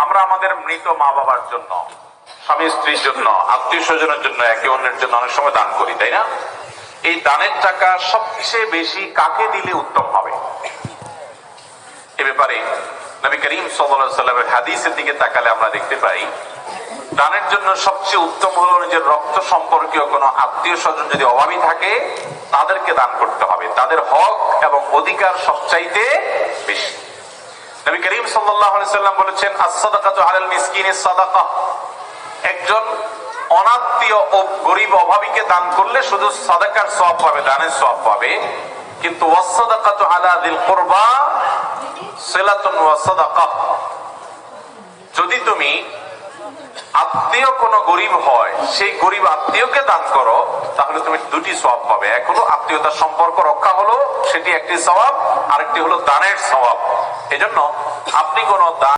আমরা আমাদের মৃত মা বাবার জন্য, স্বামী স্ত্রীর জন্য, আত্মীয় স্বজনের জন্য, একে অন্যের জন্য অনেক সময় দান করি, তাই না? এই দানের টাকা সবচেয়ে বেশি কাকে দিলে উত্তম হবে? এ ব্যাপারে নবী করিম সাল্লাল্লাহু আলাইহি ওয়াসাল্লামের হাদিসের দিকে তাকালে আমরা দেখতে পাই, দানের জন্য সবচেয়ে উত্তম হলো নিজের রক্ত সম্পর্কীয় কোনো আত্মীয় স্বজন যদি অভাবী থাকে তাদেরকে দান করতে হবে। তাদের হক এবং অধিকার সবচাইতে বেশি। নবী করিম সাল্লাল্লাহু আলাইহি ওয়াসাল্লাম বলেছেন, আস-সাদাকাতু আলাল মিসকিনিস সাদাকাহ। একজন অনাত্মীয় ও গরিব অভাবীকে দান করলে শুধু সাদাকার সওয়াব পাবে, দানের সওয়াব পাবে, কিন্তু ওয়াস-সাদাকাতু আলা যিল কুরবা সিলাতুন ওয়া সাদাকাহ। যদি তুমি আত্মীয় কোন গরিব হয়, সেই গরিব আত্মীয়কে দান করো, তাহলে তুমি দুটি সওয়াব পাবে। এক হলো আত্মীয়তার সম্পর্ক রক্ষা হলো, সেটি একটি সওয়াব, আরেকটি হলো দানের সওয়াব। এজন্য আপনি কোন দান